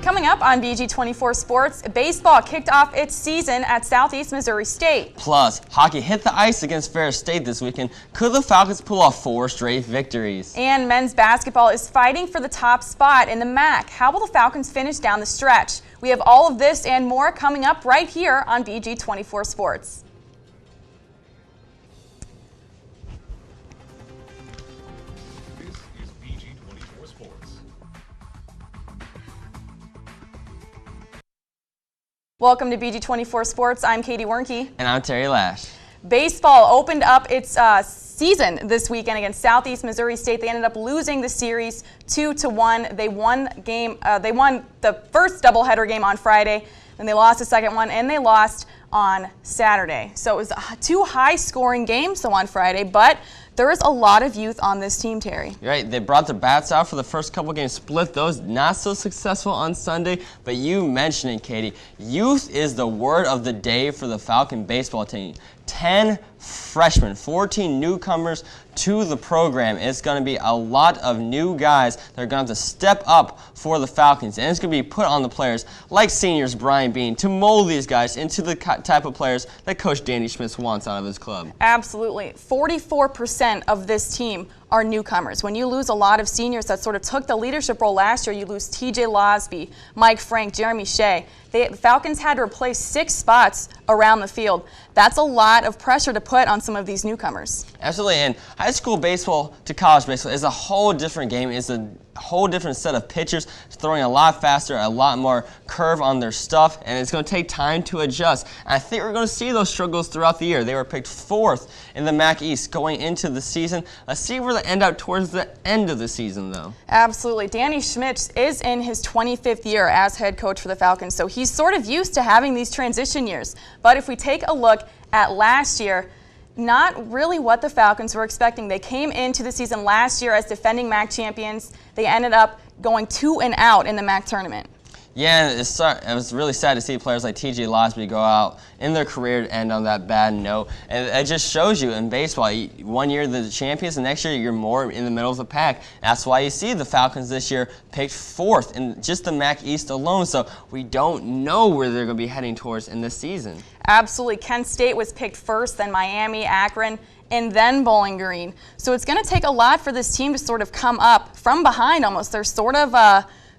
Coming up on BG24 Sports, baseball kicked off its season at Southeast Missouri State. Plus, hockey hit the ice against Ferris State this weekend. Could the Falcons pull off 4 straight victories? And men's basketball is fighting for the top spot in the MAC. How will the Falcons finish down the stretch? We have all of this and more coming up right here on BG24 Sports. Welcome to BG24 Sports. I'm Katie Wernke. And I'm Terry Lash. Baseball opened up its season this weekend against Southeast Missouri State. They ended up losing the series 2-1. They won the first doubleheader game on Friday, then they lost the second one, and they lost on Saturday. So it was 2 high-scoring games on Friday, but there is a lot of youth on this team, Terry. You're right. They brought the bats out for the first couple games, split those, not so successful on Sunday, but you mentioned it, Katie. Youth is the word of the day for the Falcon baseball team. 10 freshmen, 14 newcomers to the program. It's going to be a lot of new guys that are going to have to step up for the Falcons, and it's going to be put on the players like seniors Brian Bean to mold these guys into the type of players that Coach Danny Schmitz wants out of his club. Absolutely. 44% of this team are newcomers. When you lose a lot of seniors that sort of took the leadership role last year, you lose TJ Losby, Mike Frank, Jeremy Shea. The Falcons had to replace 6 spots around the field. That's a lot of pressure to put on some of these newcomers. Absolutely, and high school baseball to college baseball is a whole different game. It's a whole different set of pitchers, throwing a lot faster, a lot more curve on their stuff, and it's going to take time to adjust. And I think we're going to see those struggles throughout the year. They were picked 4th in the MAC East going into the season. Let's see where they end up towards the end of the season, though. Absolutely. Danny Schmitz is in his 25th year as head coach for the Falcons, so he's sort of used to having these transition years. But if we take a look at last year, not really what the Falcons were expecting. They came into the season last year as defending MAC champions. They ended up going 2-0 in the MAC tournament. Yeah, it was really sad to see players like TJ Losby go out in their career to end on that bad note. And it just shows you in baseball, one year they're the champions, and next year you're more in the middle of the pack. That's why you see the Falcons this year picked 4th in just the MAC East alone. So we don't know where they're going to be heading towards in this season. Absolutely. Kent State was picked first, then Miami, Akron, and then Bowling Green. So it's going to take a lot for this team to sort of come up from behind almost. They're sort of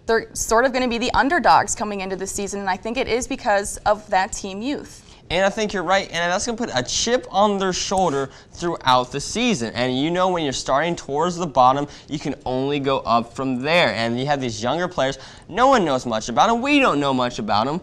going to be the underdogs coming into this season, and I think it is because of that team youth. And I think you're right, and that's going to put a chip on their shoulder throughout the season. And you know when you're starting towards the bottom, you can only go up from there. And you have these younger players, no one knows much about them. We don't know much about them.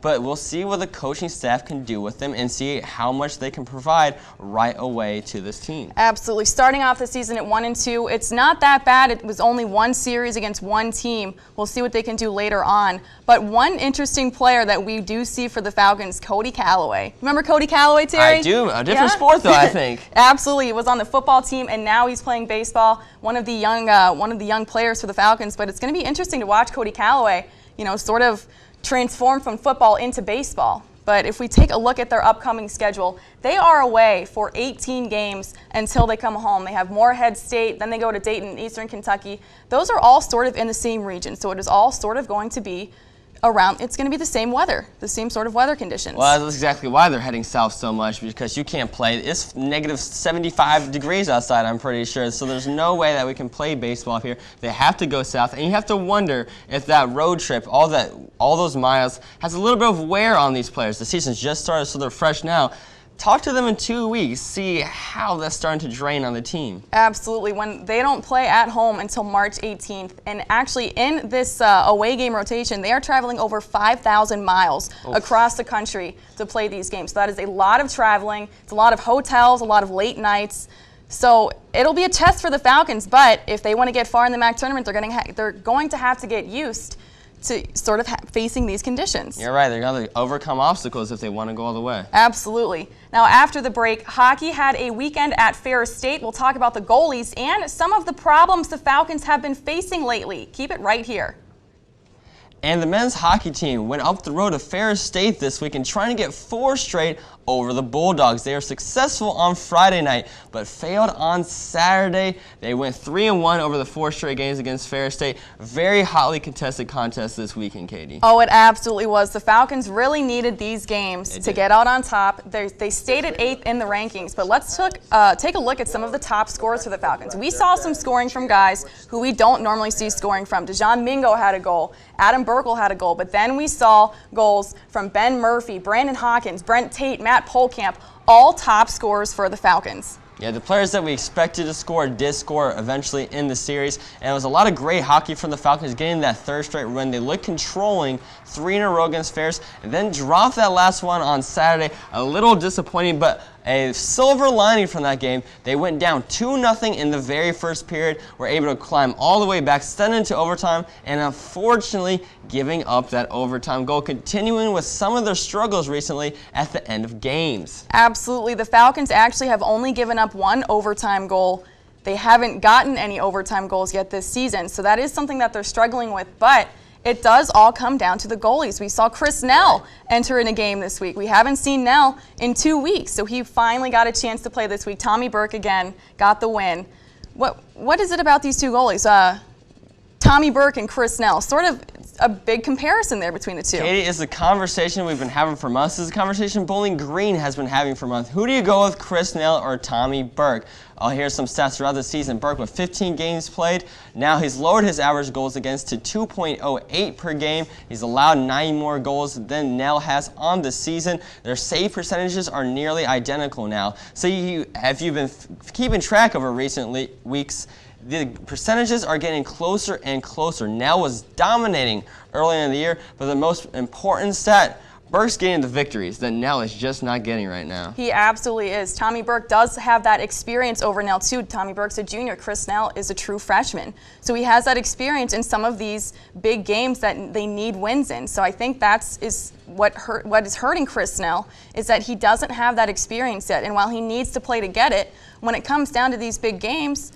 But we'll see what the coaching staff can do with them and see how much they can provide right away to this team. Absolutely. Starting off the season at 1-2, it's not that bad. It was only 1 series against 1 team. We'll see what they can do later on. But one interesting player that we do see for the Falcons, Cody Calloway. Remember Cody Calloway, Terry? I do. A different sport, though, I think. Absolutely. He was on the football team, and now he's playing baseball. One of the young players for the Falcons. But it's going to be interesting to watch Cody Calloway, sort of transform from football into baseball. But if we take a look at their upcoming schedule, they are away for 18 games until they come home. They have Morehead State, then they go to Dayton, Eastern Kentucky. Those are all sort of in the same region, so it is all sort of going to be it's going to be the same weather, the same sort of weather conditions. Well, that's exactly why they're heading south so much, because you can't play. It's negative 75 degrees outside, I'm pretty sure, so there's no way that we can play baseball up here. They have to go south, and you have to wonder if that road trip, all those miles, has a little bit of wear on these players. The season's just started, so they're fresh now. Talk to them in 2 weeks, see how that's starting to drain on the team. Absolutely. When they don't play at home until March 18th, and actually in this away game rotation, they are traveling over 5,000 miles across the country to play these games. So that is a lot of traveling. It's a lot of hotels, a lot of late nights. So it'll be a test for the Falcons, but if they want to get far in the MAC tournament, they're going to have to get used to sort of facing these conditions. You're right. They're going to overcome obstacles if they want to go all the way. Absolutely. Now, after the break, hockey had a weekend at Ferris State. We'll talk about the goalies and some of the problems the Falcons have been facing lately. Keep it right here. And the men's hockey team went up the road to Ferris State this weekend trying to get 4 straight over the Bulldogs. They were successful on Friday night, but failed on Saturday. They went 3-1 over the 4 straight games against Ferris State. Very hotly contested contest this weekend, Katie. Oh, it absolutely was. The Falcons really needed these games to get out on top. They stayed at 8th in the rankings, but let's take a look at some of the top scores for the Falcons. We saw some scoring from guys who we don't normally see scoring from. Dejon Mingo had a goal. Adam Burkle had a goal, but then we saw goals from Ben Murphy, Brandon Hawkins, Brent Tate, Matt Polkamp, all top scorers for the Falcons. Yeah, the players that we expected to score did score eventually in the series, and it was a lot of great hockey from the Falcons getting that 3rd straight win. They looked controlling 3 in a row against Ferris, and then dropped that last one on Saturday. A little disappointing, but a silver lining from that game. They went down 2-0 in the very first period, were able to climb all the way back, send into overtime, and unfortunately giving up that overtime goal, continuing with some of their struggles recently at the end of games. Absolutely. The Falcons actually have only given up 1 overtime goal. They haven't gotten any overtime goals yet this season, so that is something that they're struggling with, but it does all come down to the goalies. We saw Chris Nell enter in a game this week. We haven't seen Nell in 2 weeks, so he finally got a chance to play this week. Tommy Burke again got the win. What is it about these 2 goalies? Tommy Burke and Chris Nell, sort of a big comparison there between the 2. Katie, it's a conversation we've been having for months. It's a conversation Bowling Green has been having for months. Who do you go with, Chris Nell or Tommy Burke? I'll hear some stats throughout the season. Burke with 15 games played. Now he's lowered his average goals against to 2.08 per game. He's allowed 9 more goals than Nell has on the season. Their save percentages are nearly identical now. So if you've been keeping track over recent weeks, the percentages are getting closer and closer. Nell was dominating early in the year, but the most important stat, Burke's getting the victories that Nell is just not getting right now. He absolutely is. Tommy Burke does have that experience over Nell too. Tommy Burke's a junior. Chris Nell is a true freshman. So he has that experience in some of these big games that they need wins in. So I think what is hurting Chris Nell is that he doesn't have that experience yet. And while he needs to play to get it, when it comes down to these big games,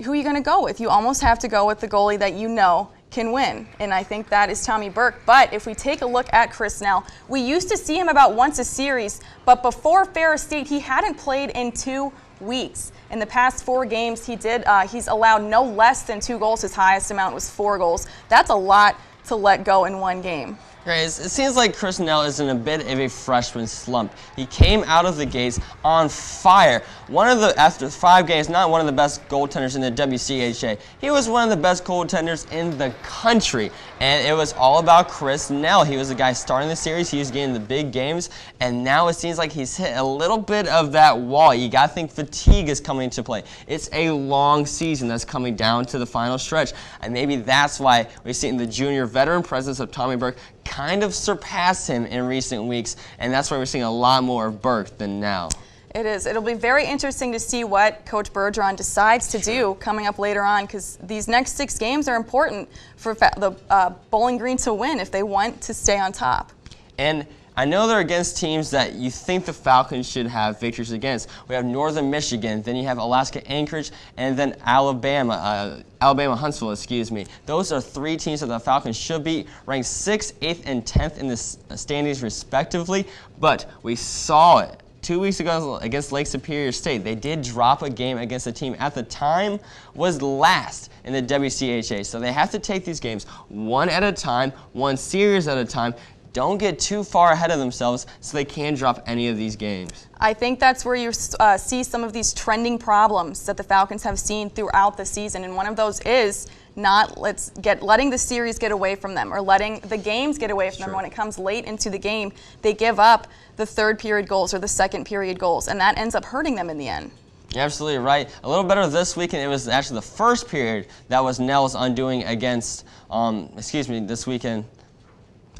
who are you going to go with? You almost have to go with the goalie that you know can win, and I think that is Tommy Burke. But if we take a look at Chris Nell, we used to see him about once a series, but before Ferris State, he hadn't played in 2 weeks. In the past 4 games, he's allowed no less than 2 goals. His highest amount was 4 goals. That's a lot to let go in 1 game. Right, it seems like Chris Nell is in a bit of a freshman slump. He came out of the gates on fire. After 5 games, not one of the best goaltenders in the WCHA. He was one of the best goaltenders in the country, and it was all about Chris Nell. He was the guy starting the series. He was getting the big games, and now it seems like he's hit a little bit of that wall. You got to think fatigue is coming into play. It's a long season that's coming down to the final stretch, and maybe that's why we've seen the junior veteran presence of Tommy Burke kind of surpass him in recent weeks, and that's why we're seeing a lot more of Burke than Nell. It is. It'll be very interesting to see what Coach Bergeron decides to do coming up later on, because these next 6 games are important for the Bowling Green to win if they want to stay on top. And I know they're against teams that you think the Falcons should have victories against. We have Northern Michigan, then you have Alaska Anchorage, and then Alabama Huntsville, excuse me. Those are 3 teams that the Falcons should be ranked 6th, 8th, and 10th in the standings respectively, but we saw it 2 weeks ago against Lake Superior State. They did drop a game against a team at the time was last in the WCHA, so they have to take these games one at a time, one series at a time. Don't get too far ahead of themselves so they can drop any of these games. I think that's where you see some of these trending problems that the Falcons have seen throughout the season, and one of those is not letting the series get away from them or letting the games get away from them. When it comes late into the game, they give up the 3rd period goals or the 2nd period goals, and that ends up hurting them in the end. You're absolutely right. A little better this weekend. It was actually the 1st period that was Nell's undoing against, this weekend.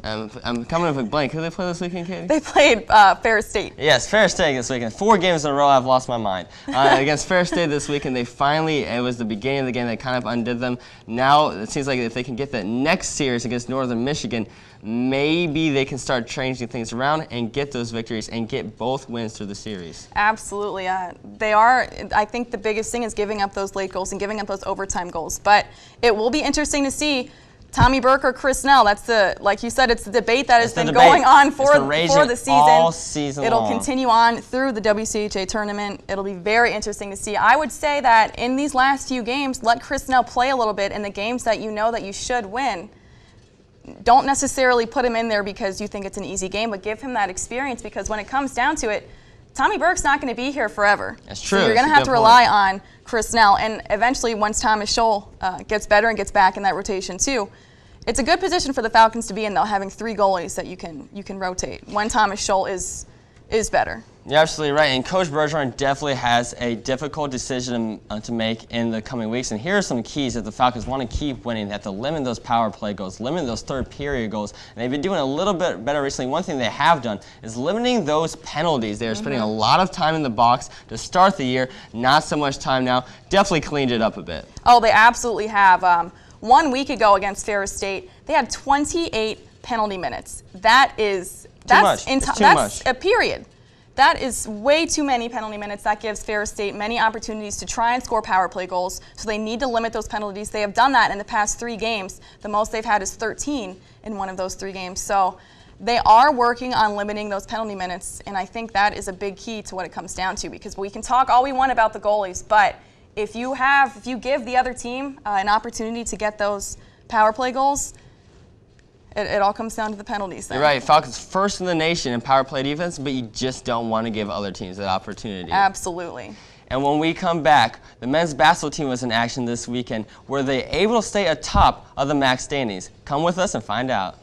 I'm coming up with a blank. Who did they play this weekend, Katie? They played Ferris State. Yes, Ferris State this weekend. 4 games in a row, I've lost my mind. Against Ferris State this weekend, it was the beginning of the game that kind of undid them. Now, it seems like if they can get that next series against Northern Michigan, maybe they can start changing things around and get those victories and get both wins through the series. Absolutely. I think the biggest thing is giving up those late goals and giving up those overtime goals. But it will be interesting to see Tommy Burke or Chris Snell. That's like you said, it's the debate that has been going on for the season. All season It'll long. continue on through the WCHA tournament. It'll be very interesting to see. I would say that in these last few games, let Chris Snell play a little bit in the games that you know that you should win. Don't necessarily put him in there because you think it's an easy game, but give him that experience, because when it comes down to it, Tommy Burke's not going to be here forever. That's true. So you're going to have to rely on Chris Snell. And eventually, once Thomas Scholl gets better and gets back in that rotation too, it's a good position for the Falcons to be in, though, having 3 goalies that you can rotate when Thomas Scholl is better. You're absolutely right, and Coach Bergeron definitely has a difficult decision to make in the coming weeks. And here are some keys that the Falcons want to keep winning. They have to limit those power play goals, limit those third period goals, and they've been doing a little bit better recently. One thing they have done is limiting those penalties. They are spending a lot of time in the box to start the year, not so much time now. Definitely cleaned it up a bit. Oh, they absolutely have. 1 week ago against Ferris State, they had 28 penalty minutes. That's a period. That is way too many penalty minutes. That gives Ferris State many opportunities to try and score power play goals, so they need to limit those penalties. They have done that in the past 3 games. The most they've had is 13 in one of those 3 games. So they are working on limiting those penalty minutes, and I think that is a big key to what it comes down to, because we can talk all we want about the goalies, but if you give the other team an opportunity to get those power play goals, it all comes down to the penalties then. You're right. Falcons first in the nation in power play defense, but you just don't want to give other teams that opportunity. Absolutely. And when we come back, the men's basketball team was in action this weekend. Were they able to stay atop of the MAC standings? Come with us and find out.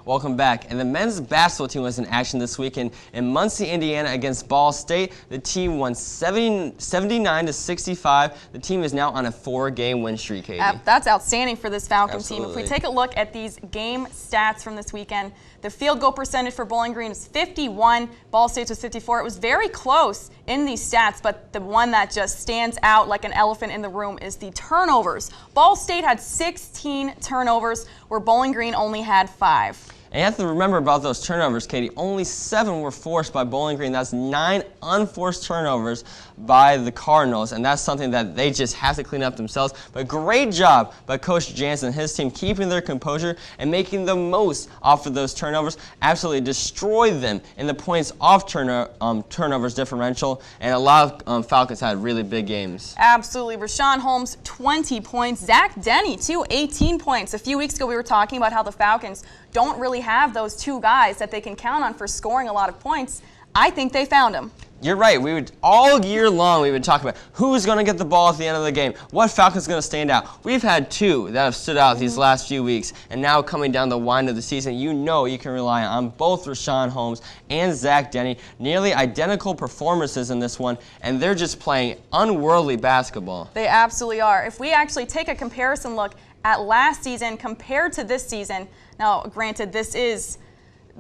Welcome back. And the men's basketball team was in action this weekend in Muncie, Indiana against Ball State. The team won 79-65. The team is now on a 4-game win streak, Katie. That's outstanding for this Falcons team. Absolutely. If we take a look at these game stats from this weekend, the field goal percentage for Bowling Green is 51. Ball State's was 54. It was very close in these stats, but the one that just stands out like an elephant in the room is the turnovers. Ball State had 16 turnovers, where Bowling Green only had 5. And you have to remember about those turnovers, Katie. Only 7 were forced by Bowling Green. That's 9 unforced turnovers by the Cardinals, and that's something that they just have to clean up themselves. But great job by Coach Jansen and his team keeping their composure and making the most off of those turnovers. Absolutely destroyed them in the points off turnovers differential, and a lot of Falcons had really big games. Absolutely. Rashawn Holmes, 20 points. Zach Denny, too, 18 points. A few weeks ago, we were talking about how the Falcons don't really have those 2 guys that they can count on for scoring a lot of points. I think they found them. You're right. We would all year long we would talk about who's going to get the ball at the end of the game, what Falcon's going to stand out. We've had 2 that have stood out these last few weeks, and now coming down the wind of the season, you know you can rely on both Rashawn Holmes and Zach Denny. Nearly identical performances in this one, and they're just playing unworldly basketball. They absolutely are. If we actually take a comparison look at last season compared to this season, now granted the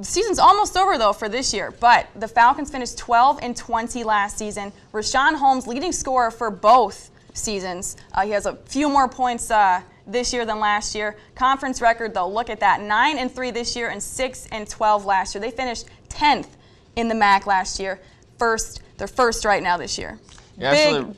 season's almost over, though, for this year, but the Falcons finished 12-20 last season. Rashawn Holmes, leading scorer for both seasons. He has a few more points this year than last year. Conference record, though, look at that. 9-3 this year and 6-12 last year. They finished 10th in the MAC last year. They're first right now this year.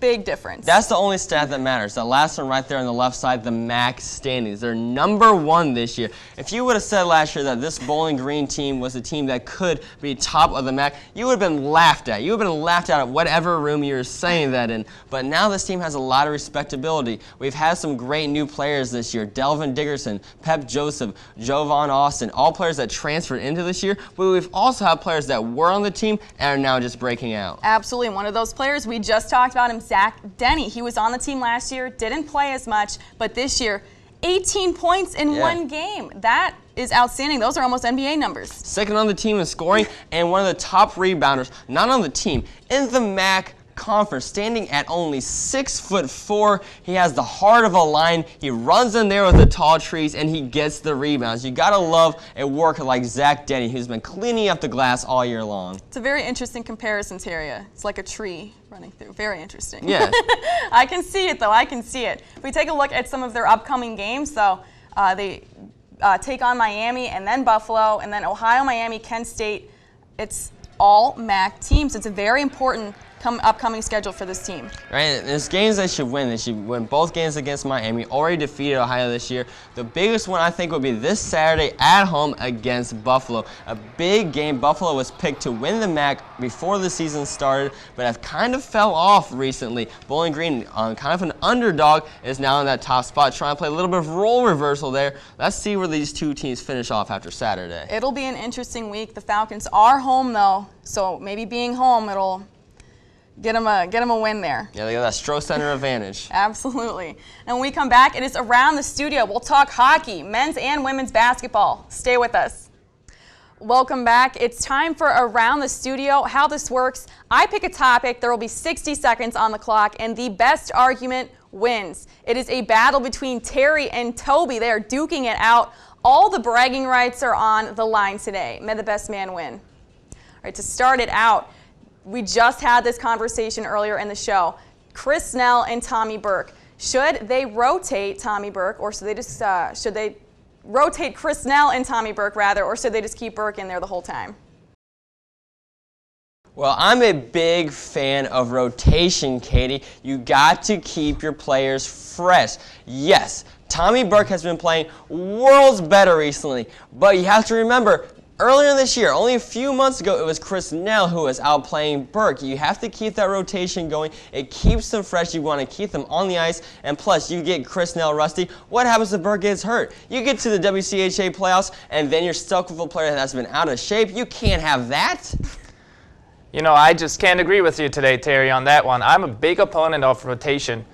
Big difference. That's the only stat that matters. That last one right there on the left side, the MAC standings. They're #1 this year. If you would have said last year that this Bowling Green team was a team that could be top of the MAC, you would have been laughed at. You would have been laughed at whatever room you were saying that in. But now this team has a lot of respectability. We've had some great new players this year. Delvin Dickerson, Pep Joseph, Jovan Austin, all players that transferred into this year. But we've also had players that were on the team and are now just breaking out. Absolutely. One of those players we just talked about him, Zach Denny. He was on the team last year, didn't play as much, but this year, 18 points in 1 game. That is outstanding. Those are almost NBA numbers. Second on the team in scoring and one of the top rebounders, not on the team, in the MAC Conference, standing at only 6'4". He has the heart of a lion. He runs in there with the tall trees and he gets the rebounds. You gotta love a worker like Zach Denny, who's been cleaning up the glass all year long. It's a very interesting comparison, Taria. It's like a tree running through. Very interesting. Yeah. I can see it, though. I can see it. If we take a look at some of their upcoming games, though, they take on Miami and then Buffalo and then Ohio, Miami, Kent State. It's all MAC teams. It's a very important upcoming schedule for this team. Right, there's games they should win. They should win both games against Miami. Already defeated Ohio this year. The biggest one I think will be this Saturday at home against Buffalo. A big game. Buffalo was picked to win the MAC before the season started, but have kind of fell off recently. Bowling Green, kind of an underdog, is now in that top spot, trying to play a little bit of role reversal there. Let's see where these two teams finish off after Saturday. It'll be an interesting week. The Falcons are home though, so maybe being home, it'll get them a win there. Yeah, they got that Stroh Center advantage. Absolutely. And when we come back, it is Around the Studio. We'll talk hockey, men's and women's basketball. Stay with us. Welcome back. It's time for Around the Studio. How this works, I pick a topic. There will be 60 seconds on the clock, and the best argument wins. It is a battle between Terry and Toby. They are duking it out. All the bragging rights are on the line today. May the best man win. All right, to start it out, we just had this conversation earlier in the show. Chris Snell and Tommy Burke. Should they rotate Tommy Burke, or should they rotate Chris Snell and Tommy Burke rather, or should they just keep Burke in there the whole time? Well, I'm a big fan of rotation, Katie. You got to keep your players fresh. Yes, Tommy Burke has been playing worlds better recently, but you have to remember, earlier this year, only a few months ago, it was Chris Snell who was outplaying Burke. You have to keep that rotation going. It keeps them fresh. You want to keep them on the ice. And plus, you get Chris Snell rusty. What happens if Burke gets hurt? You get to the WCHA playoffs, and then you're stuck with a player that's been out of shape. You can't have that. You know, I just can't agree with you today, Terry, on that one. I'm a big opponent of rotation.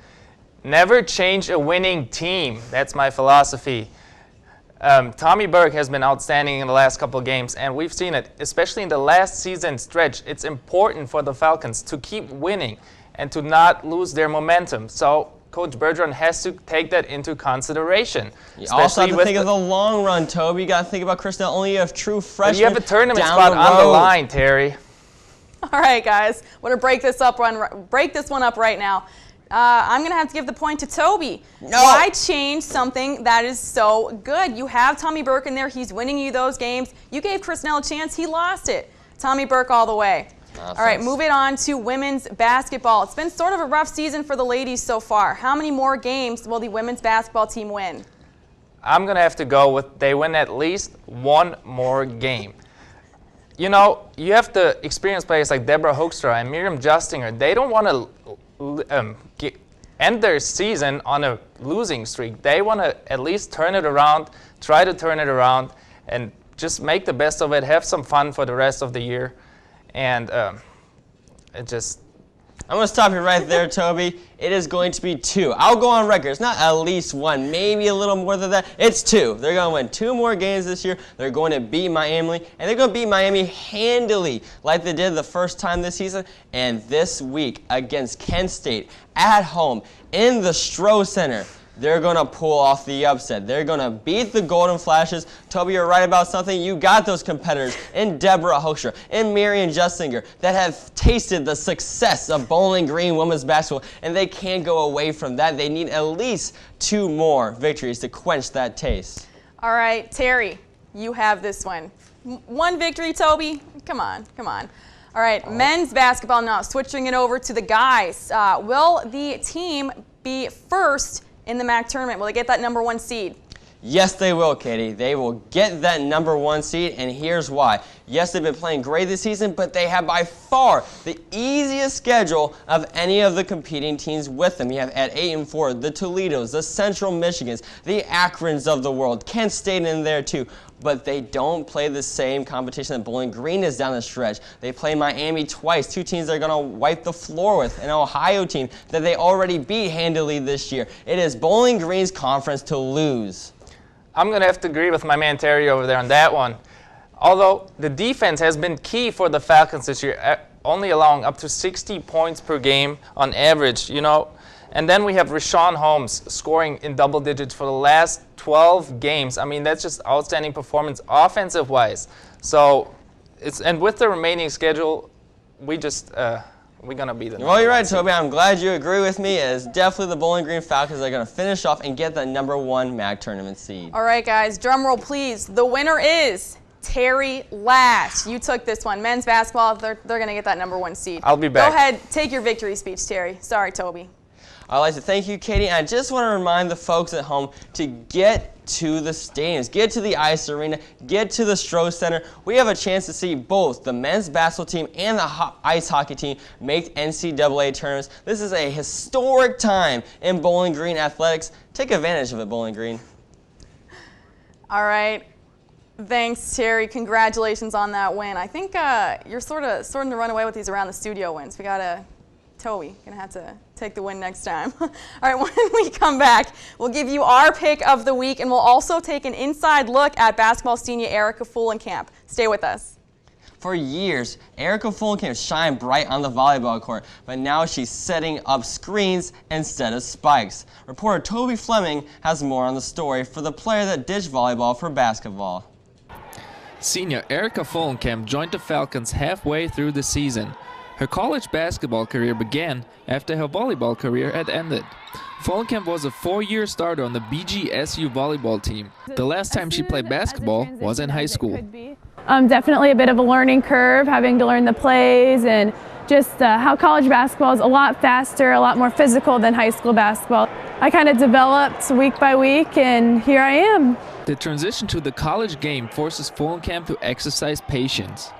Never change a winning team. That's my philosophy. Tommy Burke has been outstanding in the last couple of games, and we've seen it, especially in the last season stretch. It's important for the Falcons to keep winning and to not lose their momentum. So Coach Bergeron has to take that into consideration. You also have to think of the long run, Toby. You got to think about Chris Snell, only a true freshman. You have a tournament spot on the line, Terry. All right, guys, we're going to break this one up right now. I'm going to have to give the point to Toby. No. Why change something that is so good? You have Tommy Burke in there. He's winning you those games. You gave Chris Snell a chance. He lost it. Tommy Burke all the way. All right, moving on to women's basketball. It's been sort of a rough season for the ladies so far. How many more games will the women's basketball team win? I'm going to have to go with they win at least one more game. You know, you have the experienced players like Deborah Hoekstra and Miriam Justinger. They don't want to end their season on a losing streak. They want to at least turn it around, try to turn it around, and just make the best of it, have some fun for the rest of the year. And I'm going to stop you right there, Toby. It is going to be 2. I'll go on record. It's not at least 1, maybe a little more than that. It's 2. They're going to win 2 more games this year. They're going to beat Miami, and they're going to beat Miami handily like they did the first time this season. And this week against Kent State at home in the Stroh Center, they're going to pull off the upset. They're going to beat the Golden Flashes. Toby, you're right about something. You got those competitors in Deborah Hoekstra and Marion Justinger that have tasted the success of Bowling Green women's basketball, and they can't go away from that. They need at least 2 more victories to quench that taste. All right, Terry, you have this one. 1 victory, Toby? Come on, come on. All right, men's basketball now, switching it over to the guys. Will the team be first in the MAC tournament? Will they get that #1 seed? Yes, they will, Katie. They will get that #1 seed, and here's why. Yes, they've been playing great this season, but they have by far the easiest schedule of any of the competing teams with them. You have at 8-4, the Toledos, the Central Michigans, the Akrons of the world, Kent State in there too. But they don't play the same competition that Bowling Green is down the stretch. They play Miami twice, 2 teams they're going to wipe the floor with, an Ohio team that they already beat handily this year. It is Bowling Green's conference to lose. I'm going to have to agree with my man Terry over there on that one. Although the defense has been key for the Falcons this year, only allowing up to 60 points per game on average, you know. And then we have Rashawn Holmes scoring in double digits for the last 12 games. I mean, that's just outstanding performance offensive-wise. So, and with the remaining schedule, we're going to be the Well, you're right, Toby. I'm glad you agree with me. It is definitely the Bowling Green Falcons that are going to finish off and get the #1 MAC tournament seed. All right, guys, drum roll, please. The winner is Terry Lash. You took this one. Men's basketball, they're going to get that #1 seed. I'll be back. Go ahead, take your victory speech, Terry. Sorry, Toby. I'd like to thank you, Katie, and I just want to remind the folks at home to get to the stadiums, get to the ice arena, get to the Stroh Center. We have a chance to see both the men's basketball team and the ice hockey team make NCAA tournaments. This is a historic time in Bowling Green athletics. Take advantage of it, Bowling Green. All right. Thanks, Terry. Congratulations on that win. I think you're starting to run away with these around the studio wins. We got to, Toby, gonna have to take the win next time. All right, when we come back, we'll give you our pick of the week, and we'll also take an inside look at basketball senior Erica Fulenkamp. Stay with us. For years, Erica Fulenkamp shined bright on the volleyball court, but now she's setting up screens instead of spikes. Reporter Toby Fleming has more on the story for the player that ditched volleyball for basketball. Senior Erica Fulenkamp joined the Falcons halfway through the season. Her college basketball career began after her volleyball career had ended. Fulenkamp was a 4-year starter on the BGSU volleyball team. The last time she played basketball was in high school. Definitely a bit of a learning curve, having to learn the plays and just how college basketball is a lot faster, a lot more physical than high school basketball. I kind of developed week by week, and here I am. The transition to the college game forces Fulenkamp to exercise patience.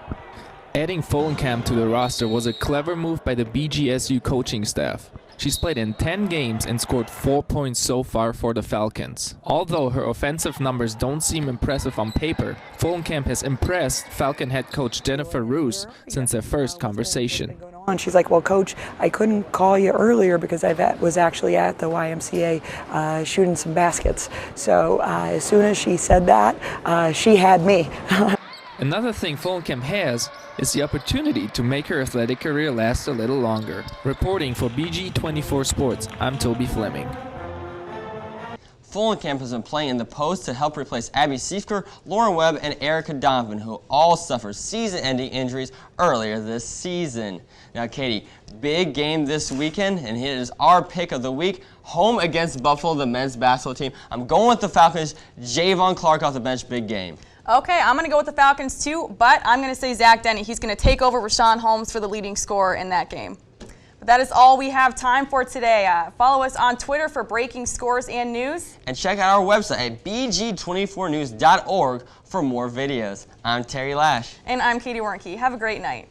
Adding Fulenkamp to the roster was a clever move by the BGSU coaching staff. She's played in 10 games and scored 4 points so far for the Falcons. Although her offensive numbers don't seem impressive on paper, Fulenkamp has impressed Falcon head coach Jennifer Roos since their first conversation. And she's like, well, Coach, I couldn't call you earlier because I was actually at the YMCA shooting some baskets. So as soon as she said that, she had me. Another thing Fulenkamp has is the opportunity to make her athletic career last a little longer. Reporting for BG24 Sports, I'm Toby Fleming. Fulenkamp has been playing in the post to help replace Abby Siefker, Lauren Webb, and Erica Donovan, who all suffered season-ending injuries earlier this season. Now, Katie, big game this weekend, and here is our pick of the week. Home against Buffalo, the men's basketball team. I'm going with the Falcons. Javon Clark off the bench, big game. Okay, I'm going to go with the Falcons too, but I'm going to say Zach Denny. He's going to take over Rashawn Holmes for the leading scorer in that game. But that is all we have time for today. Follow us on Twitter for breaking scores and news. And check out our website at BG24news.org for more videos. I'm Terry Lash. And I'm Katie Warnke. Have a great night.